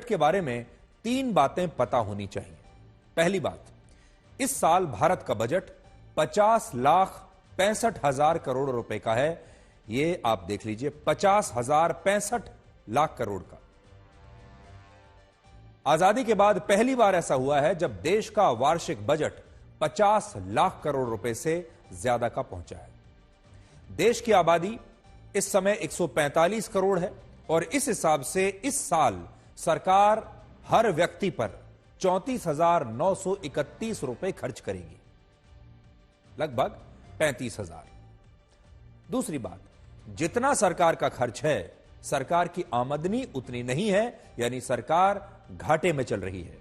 के बारे में 3 बातें पता होनी चाहिए। पहली बात, इस साल भारत का बजट 50,65,000 करोड़ रुपए का है। ये आप देख लीजिए, 50,065 करोड़ का। आजादी के बाद पहली बार ऐसा हुआ है जब देश का वार्षिक बजट 50 लाख करोड़ रुपए से ज्यादा का पहुंचा है। देश की आबादी इस समय 145 करोड़ है और इस हिसाब से इस साल सरकार हर व्यक्ति पर 34,931 रुपए खर्च करेगी, लगभग 35,000। दूसरी बात, जितना सरकार का खर्च है, सरकार की आमदनी उतनी नहीं है, यानी सरकार घाटे में चल रही है।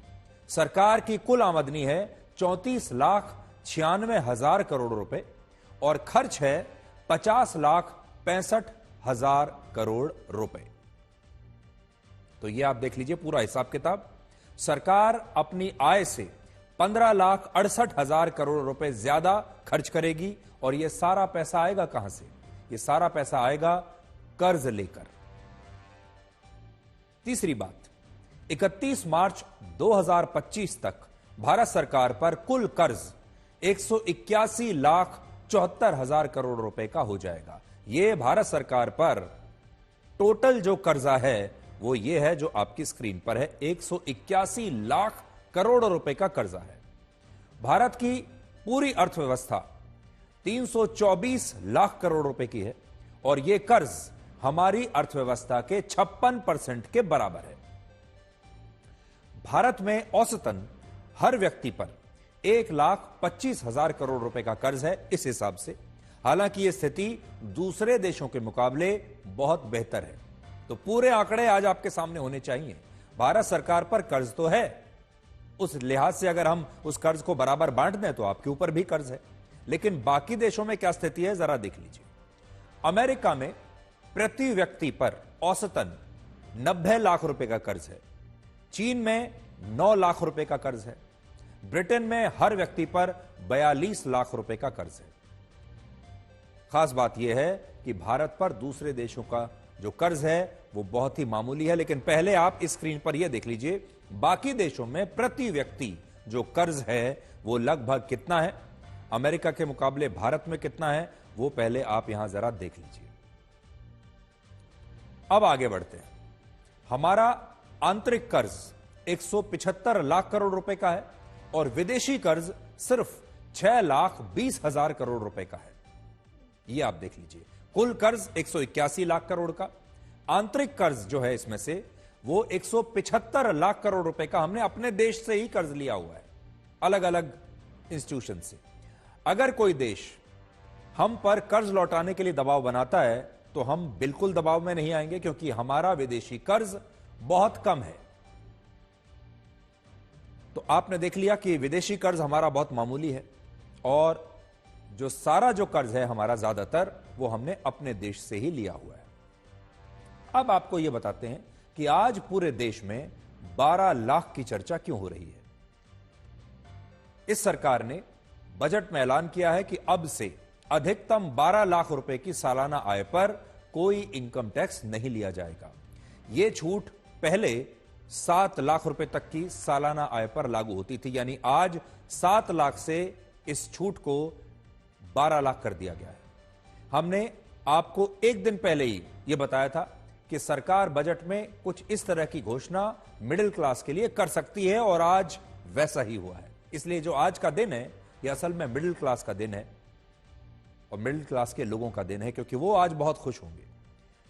सरकार की कुल आमदनी है 34,96,000 करोड़ रुपए और खर्च है 50,65,000 करोड़ रुपए। तो यह आप देख लीजिए पूरा हिसाब किताब। सरकार अपनी आय से 15,68,000 करोड़ रुपए ज्यादा खर्च करेगी और यह सारा पैसा आएगा कहां से? यह सारा पैसा आएगा कर्ज लेकर। तीसरी बात, 31 मार्च 2025 तक भारत सरकार पर कुल कर्ज 181,74,000 करोड़ रुपए का हो जाएगा। यह भारत सरकार पर टोटल जो कर्जा है वो ये है जो आपकी स्क्रीन पर है, 181 लाख करोड़ रुपए का कर्जा है। भारत की पूरी अर्थव्यवस्था 324 लाख करोड़ रुपए की है और यह कर्ज हमारी अर्थव्यवस्था के 56% के बराबर है। भारत में औसतन हर व्यक्ति पर 1,25,000 करोड़ रुपए का कर्ज है इस हिसाब से। हालांकि यह स्थिति दूसरे देशों के मुकाबले बहुत बेहतर है। तो पूरे आंकड़े आज आपके सामने होने चाहिए। भारत सरकार पर कर्ज तो है, उस लिहाज से अगर हम उस कर्ज को बराबर बांट दें तो आपके ऊपर भी कर्ज है। लेकिन बाकी देशों में क्या स्थिति है जरा देख लीजिए। अमेरिका में प्रति व्यक्ति पर औसतन 90 लाख रुपए का कर्ज है। चीन में 9 लाख रुपए का कर्ज है। ब्रिटेन में हर व्यक्ति पर 42 लाख रुपए का कर्ज है। खास बात यह है कि भारत पर दूसरे देशों का जो कर्ज है वो बहुत ही मामूली है। लेकिन पहले आप इस स्क्रीन पर यह देख लीजिए, बाकी देशों में प्रति व्यक्ति जो कर्ज है वो लगभग कितना है, अमेरिका के मुकाबले भारत में कितना है, वो पहले आप यहां जरा देख लीजिए। अब आगे बढ़ते हैं। हमारा आंतरिक कर्ज 175 लाख करोड़ रुपए का है और विदेशी कर्ज सिर्फ 6,20,000 करोड़ रुपए का है। यह आप देख लीजिए, कुल कर्ज 181 लाख करोड़ का, आंतरिक कर्ज जो है इसमें से वो 175 लाख करोड़ रुपए का हमने अपने देश से ही कर्ज लिया हुआ है, अलग अलग इंस्टीट्यूशन से। अगर कोई देश हम पर कर्ज लौटाने के लिए दबाव बनाता है तो हम बिल्कुल दबाव में नहीं आएंगे, क्योंकि हमारा विदेशी कर्ज बहुत कम है। तो आपने देख लिया कि विदेशी कर्ज हमारा बहुत मामूली है और जो सारा जो कर्ज है हमारा ज्यादातर वो हमने अपने देश से ही लिया हुआ है। अब आपको यह बताते हैं कि आज पूरे देश में 12 लाख की चर्चा क्यों हो रही है। इस सरकार ने बजट में ऐलान किया है कि अब से अधिकतम 12 लाख रुपए की सालाना आय पर कोई इनकम टैक्स नहीं लिया जाएगा। यह छूट पहले 7 लाख रुपए तक की सालाना आय पर लागू होती थी, यानी आज 7 लाख से इस छूट को 12 लाख कर दिया गया है। हमने आपको एक दिन पहले ही यह बताया था कि सरकार बजट में कुछ इस तरह की घोषणा मिडिल क्लास के लिए कर सकती है और आज वैसा ही हुआ है। इसलिए जो आज का दिन है यह असल में मिडिल क्लास का दिन है और मिडिल क्लास के लोगों का दिन है, क्योंकि वो आज बहुत खुश होंगे।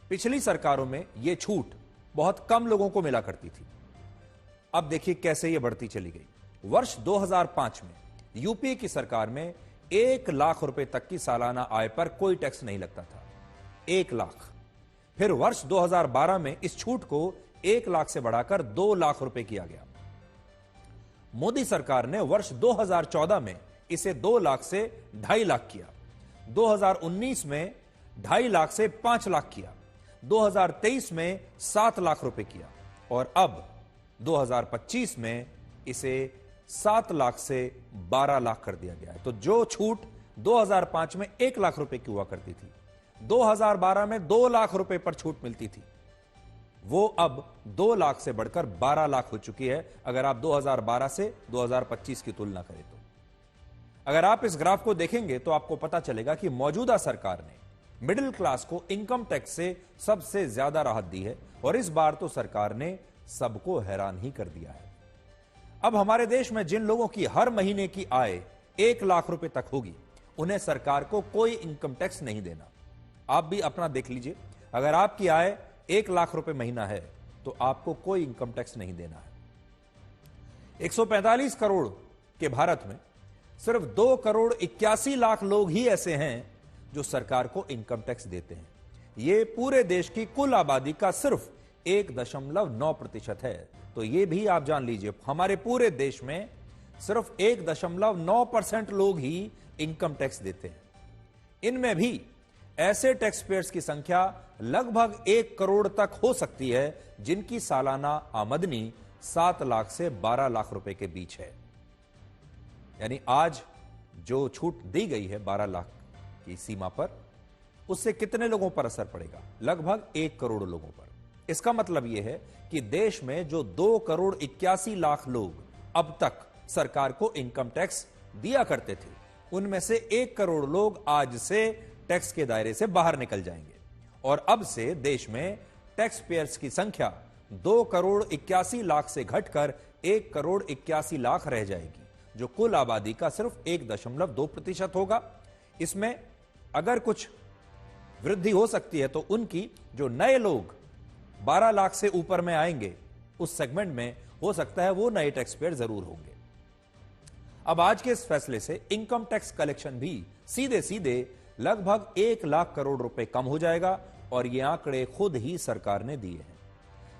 पिछली सरकारों में यह छूट बहुत कम लोगों को मिला करती थी। अब देखिए कैसे यह बढ़ती चली गई। वर्ष 2005 में यूपीए की सरकार में 1 लाख रुपए तक की सालाना आय पर कोई टैक्स नहीं लगता था, 1 लाख। फिर वर्ष 2012 में इस छूट को 1 लाख से बढ़ाकर 2 लाख रुपए किया गया। मोदी सरकार ने वर्ष 2014 में इसे 2 लाख से 2.5 लाख किया। 2019 में 2.5 लाख से 5 लाख किया। 2023 में 7 लाख रुपए किया और अब 2025 में इसे 7 लाख से 12 लाख कर दिया गया है। तो जो छूट 2005 में 1 लाख रुपए की हुआ करती थी, 2012 में 2 लाख रुपए पर छूट मिलती थी, वो अब 2 लाख से बढ़कर 12 लाख हो चुकी है, अगर आप 2012 से 2025 की तुलना करें तो। अगर आप इस ग्राफ को देखेंगे तो आपको पता चलेगा कि मौजूदा सरकार ने मिडिल क्लास को इनकम टैक्स से सबसे ज्यादा राहत दी है, और इस बार तो सरकार ने सबको हैरान ही कर दिया है। अब हमारे देश में जिन लोगों की हर महीने की आय 1 लाख रुपए तक होगी, उन्हें सरकार को कोई इनकम टैक्स नहीं देना। आप भी अपना देख लीजिए, अगर आपकी आय 1 लाख रुपए महीना है तो आपको कोई इनकम टैक्स नहीं देना है। 145 करोड़ के भारत में सिर्फ 2 करोड़ 81 लाख लोग ही ऐसे हैं जो सरकार को इनकम टैक्स देते हैं। यह पूरे देश की कुल आबादी का सिर्फ 1.9% है। तो यह भी आप जान लीजिए, हमारे पूरे देश में सिर्फ 1.9% लोग ही इनकम टैक्स देते हैं। इनमें भी ऐसे टैक्स पेयर्स की संख्या लगभग 1 करोड़ तक हो सकती है जिनकी सालाना आमदनी 7 लाख से 12 लाख रुपए के बीच है। यानी आज जो छूट दी गई है 12 लाख की सीमा पर, उससे कितने लोगों पर असर पड़ेगा? लगभग 1 करोड़ लोगों पर। इसका मतलब यह है कि देश में जो 2 करोड़ 81 लाख लोग अब तक सरकार को इनकम टैक्स दिया करते थे, उनमें से 1 करोड़ लोग आज से टैक्स के दायरे से बाहर निकल जाएंगे, और अब से देश में टैक्स पेयर्स की संख्या 2 करोड़ 81 लाख से घटकर 1 करोड़ 81 लाख रह जाएगी, जो कुल आबादी का सिर्फ 1.2% होगा। इसमें अगर कुछ वृद्धि हो सकती है तो उनकी जो नए लोग 12 लाख से ऊपर में आएंगे, उस सेगमेंट में हो सकता है वो नए टैक्स पेयर जरूर होंगे। अब आज के इस फैसले से इनकम टैक्स कलेक्शन भी सीधे सीधे लगभग 1 लाख करोड़ रुपए कम हो जाएगा, और ये आंकड़े खुद ही सरकार ने दिए हैं।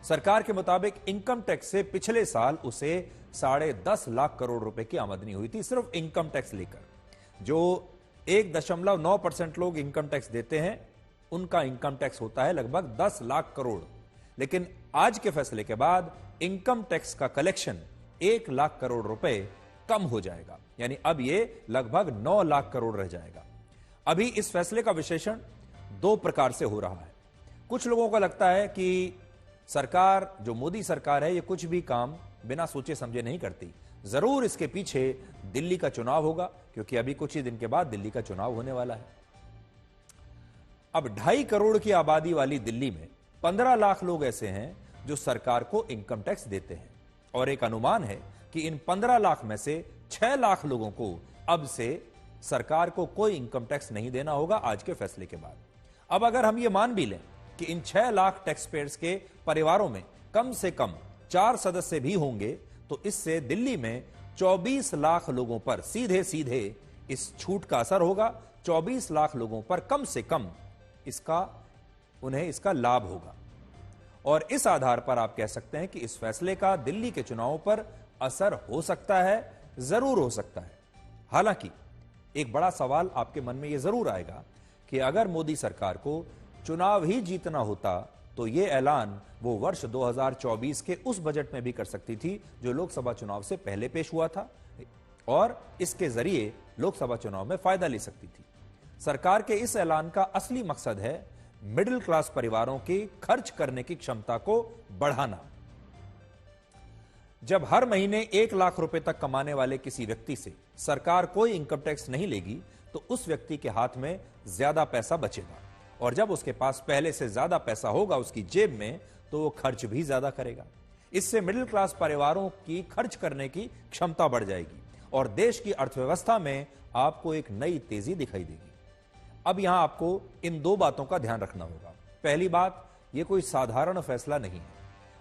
सरकार के मुताबिक इनकम टैक्स से पिछले साल उसे 10.5 लाख करोड़ रुपए की आमदनी हुई थी, सिर्फ इनकम टैक्स लेकर। जो 1.9% लोग इनकम टैक्स देते हैं, उनका इनकम टैक्स होता है लगभग 10 लाख करोड़। लेकिन आज के फैसले के बाद इनकम टैक्स का कलेक्शन 1 लाख करोड़ रुपए कम हो जाएगा, यानी अब यह लगभग 9 लाख करोड़ रह जाएगा। अभी इस फैसले का विश्लेषण 2 प्रकार से हो रहा है। कुछ लोगों को लगता है कि सरकार, जो मोदी सरकार है, ये कुछ भी काम बिना सोचे समझे नहीं करती, जरूर इसके पीछे दिल्ली का चुनाव होगा, क्योंकि अभी कुछ ही दिन के बाद दिल्ली का चुनाव होने वाला है। अब 2.5 करोड़ की आबादी वाली दिल्ली में 15 लाख लोग ऐसे हैं जो सरकार को इनकम टैक्स देते हैं, और एक अनुमान है कि इन 15 लाख में से 6 लाख लोगों को अब से सरकार को कोई इनकम टैक्स नहीं देना होगा आज के फैसले के बाद। अब अगर हम ये मान भी लें कि इन 6 लाख टैक्स पेयर्स के परिवारों में कम से कम 4 सदस्य भी होंगे, तो इससे दिल्ली में 24 लाख लोगों पर सीधे सीधे इस छूट का असर होगा। 24 लाख लोगों पर कम से कम उन्हें इसका लाभ होगा, और इस आधार पर आप कह सकते हैं कि इस फैसले का दिल्ली के चुनावों पर असर हो सकता है, जरूर हो सकता है। हालांकि एक बड़ा सवाल आपके मन में यह जरूर आएगा कि अगर मोदी सरकार को चुनाव ही जीतना होता तो यह ऐलान वो वर्ष 2024 के उस बजट में भी कर सकती थी जो लोकसभा चुनाव से पहले पेश हुआ था, और इसके जरिए लोकसभा चुनाव में फायदा ले सकती थी। सरकार के इस ऐलान का असली मकसद है मिडिल क्लास परिवारों की खर्च करने की क्षमता को बढ़ाना। जब हर महीने 1 लाख रुपए तक कमाने वाले किसी व्यक्ति से सरकार कोई इनकम टैक्स नहीं लेगी, तो उस व्यक्ति के हाथ में ज्यादा पैसा बचेगा, और जब उसके पास पहले से ज्यादा पैसा होगा उसकी जेब में, तो वो खर्च भी ज्यादा करेगा। इससे मिडिल क्लास परिवारों की खर्च करने की क्षमता बढ़ जाएगी, और देश की अर्थव्यवस्था में आपको एक नई तेजी दिखाई देगी। अब यहां आपको इन 2 बातों का ध्यान रखना होगा। पहली बात, यह कोई साधारण फैसला नहीं है।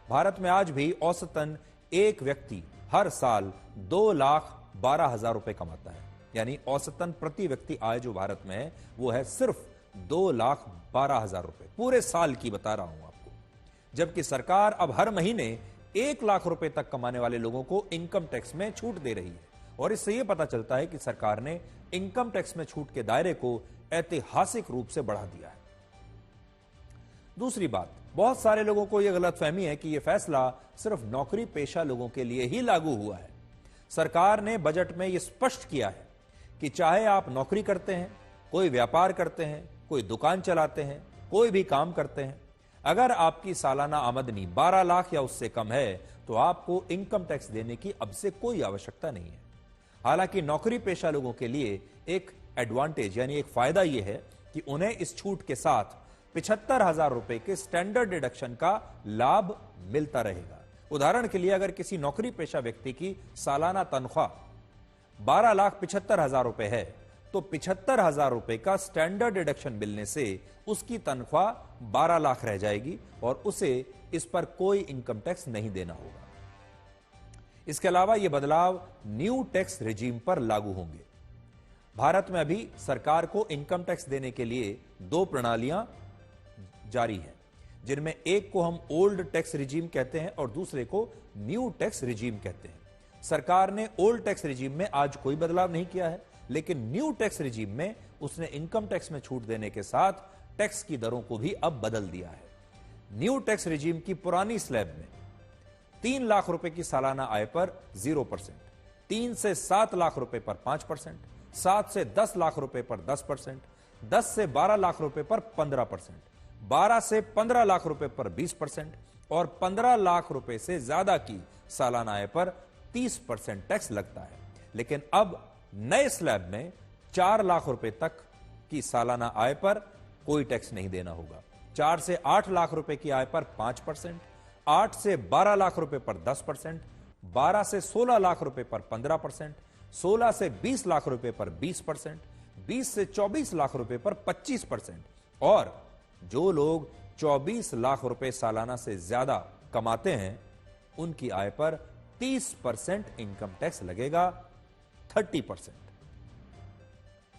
भारत में आज भी औसतन एक व्यक्ति हर साल 2,12,000 रुपए कमाता है, यानी औसतन प्रति व्यक्ति आय जो भारत में है वो है सिर्फ 2,12,000 रुपए, पूरे साल की बता रहा हूं आपको। जबकि सरकार अब हर महीने 1 लाख रुपए तक कमाने वाले लोगों को इनकम टैक्स में छूट दे रही है, और इससे यह पता चलता है कि सरकार ने इनकम टैक्स में छूट के दायरे को ऐतिहासिक रूप से बढ़ा दिया है। दूसरी बात, बहुत सारे लोगों को यह गलतफहमी है कि यह फैसला सिर्फ नौकरी पेशा लोगों के लिए ही लागू हुआ है। सरकार ने बजट में यह स्पष्ट किया है कि चाहे आप नौकरी करते हैं, कोई व्यापार करते हैं, कोई दुकान चलाते हैं, कोई भी काम करते हैं, अगर आपकी सालाना आमदनी 12 लाख या उससे कम है तो आपको इनकम टैक्स देने की अब से कोई आवश्यकता नहीं है। हालांकि नौकरी पेशा लोगों के लिए एक एडवांटेज यानी एक फायदा यह है कि उन्हें इस छूट के साथ 75,000 रुपए के स्टैंडर्ड डिडक्शन का लाभ मिलता रहेगा। उदाहरण के लिए अगर किसी नौकरी पेशा व्यक्ति की सालाना तनख्वाह 12,75,000 रुपए है तो 75,000 रुपए का स्टैंडर्ड डिडक्शन मिलने से उसकी तनख्वाह 12 लाख रह जाएगी और उसे इस पर कोई इनकम टैक्स नहीं देना होगा। इसके अलावा यह बदलाव न्यू टैक्स रिजीम पर लागू होंगे। भारत में अभी सरकार को इनकम टैक्स देने के लिए 2 प्रणालियां जारी हैं, जिनमें एक को हम ओल्ड टैक्स रिजीम कहते हैं और दूसरे को न्यू टैक्स रिजीम कहते हैं। सरकार ने ओल्ड टैक्स रिजीम में आज कोई बदलाव नहीं किया है, लेकिन न्यू टैक्स रिजीम में उसने इनकम टैक्स में छूट देने के साथ टैक्स की दरों को भी अब बदल दिया है। न्यू टैक्स रिजीम की पुरानी स्लैब में 3 लाख रुपए की सालाना आय पर 0%, 3 से 7 लाख रुपए पर 5%, 7 से 10 लाख रुपए पर 10%, 10 से 12 लाख रुपए पर 15%, 12 से 15 लाख रुपए पर 20% और 15 लाख रुपए से ज्यादा की सालाना आय पर 30% टैक्स लगता है। लेकिन अब नए स्लैब में 4 लाख रुपए तक की सालाना आय पर कोई टैक्स नहीं देना होगा। 4 से 8 लाख रुपए की आय पर 5%, 8 से 12 लाख रुपए पर 10%, 12 से 16 लाख रुपए पर 15%, 16 से 20 लाख रुपए पर 20%, 20 से 24 लाख रुपए पर 25% और जो लोग 24 लाख रुपए सालाना से ज्यादा कमाते हैं उनकी आय पर 30% इनकम टैक्स लगेगा, 30%।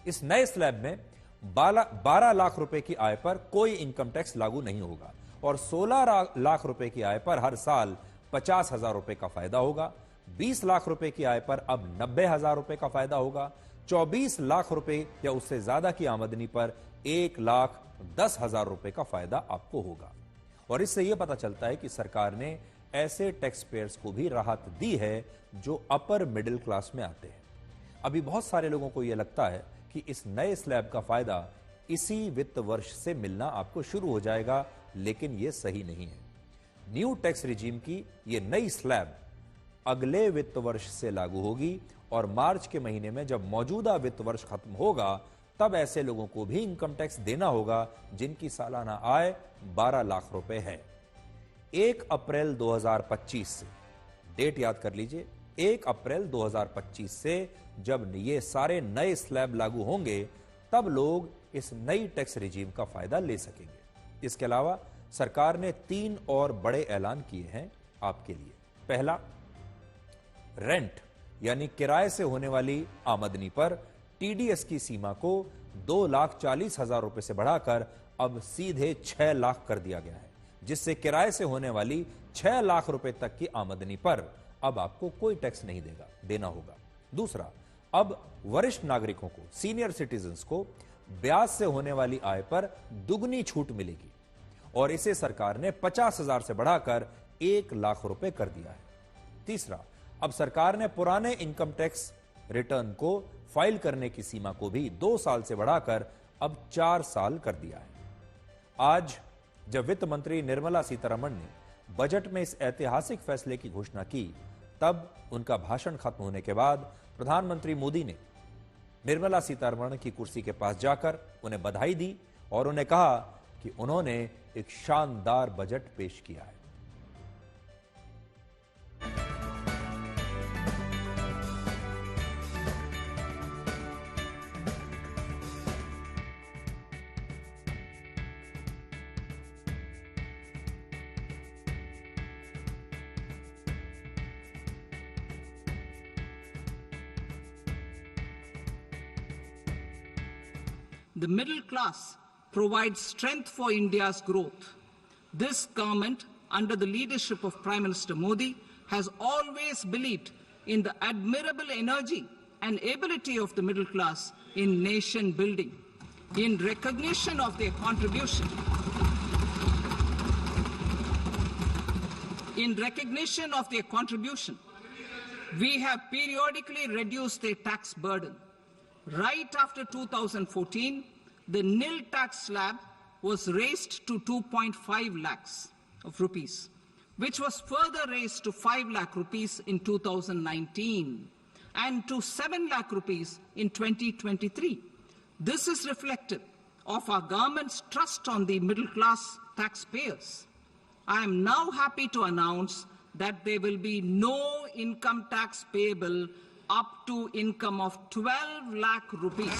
इस नए स्लैब में 12 लाख रुपए की आय पर कोई इनकम टैक्स लागू नहीं होगा और 16 लाख रुपए की आय पर हर साल 50,000 रुपए का फायदा होगा। 20 लाख रुपए की आय पर अब 90,000 रुपए का फायदा होगा। 24 लाख रुपए या उससे ज्यादा की आमदनी पर 1,10,000 रुपए का फायदा आपको होगा। और इससे यह पता चलता है कि सरकार ने ऐसे टैक्स पेयर्स को भी राहत दी है जो अपर मिडिल क्लास में आते हैं। अभी बहुत सारे लोगों को यह लगता है कि इस नए स्लैब का फायदा इसी वित्त वर्ष से मिलना आपको शुरू हो जाएगा, लेकिन यह सही नहीं है। न्यू टैक्स रिजीम की यह नई स्लैब अगले वित्त वर्ष से लागू होगी और मार्च के महीने में जब मौजूदा वित्त वर्ष खत्म होगा तब ऐसे लोगों को भी इनकम टैक्स देना होगा जिनकी सालाना आय 12 लाख रुपए है। 1 अप्रैल 2025 से, डेट याद कर लीजिए, 1 अप्रैल 2025 से जब ये सारे नए स्लैब लागू होंगे तब लोग इस नई टैक्स रिजीम का फायदा ले सकेंगे। इसके अलावा सरकार ने 3 और बड़े ऐलान किए हैं आपके लिए। पहला, रेंट यानी किराए से होने वाली आमदनी पर टीडीएस की सीमा को 2,40,000 रुपए से बढ़ाकर अब सीधे 6 लाख कर दिया गया है, जिससे किराए से होने वाली 6 लाख रुपए तक की आमदनी पर अब आपको कोई टैक्स नहीं देना होगा। दूसरा, अब वरिष्ठ नागरिकों को, सीनियर सिटीजन्स को ब्याज से होने वाली आय पर दुगनी छूट मिलेगी और इसे सरकार ने 50,000 से बढ़ाकर 1 लाख रुपए कर दिया है। तीसरा, अब सरकार ने पुराने इनकम टैक्स रिटर्न को फाइल करने की सीमा को भी 2 साल से बढ़ाकर अब 4 साल कर दिया है। आज जब वित्त मंत्री निर्मला सीतारमण ने बजट में इस ऐतिहासिक फैसले की घोषणा की, तब उनका भाषण खत्म होने के बाद प्रधानमंत्री मोदी ने निर्मला सीतारमण की कुर्सी के पास जाकर उन्हें बधाई दी और उन्हें कहा कि उन्होंने एक शानदार बजट पेश किया है। The middle class provides strength for India's growth. This government, under the leadership of Prime Minister Modi, has always believed in the admirable energy and ability of the middle class in nation building. In recognition of their contribution, we have periodically reduced their tax burden. Right after 2014, the nil tax slab was raised to 2.5 lakhs of rupees, which was further raised to 5 lakh rupees in 2019 and to 7 lakh rupees in 2023. This is reflective of our government's trust on the middle-class taxpayers. I am now happy to announce that there will be no income tax payable up to income of 12 lakh rupees.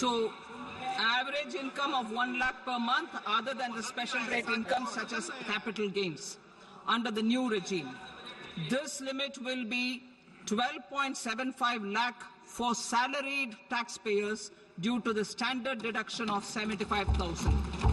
So, average income of 1 lakh per month, other than the special rate income such as capital gains, under the new regime. This limit will be 12.75 lakh for salaried taxpayers due to the standard deduction of 75,000.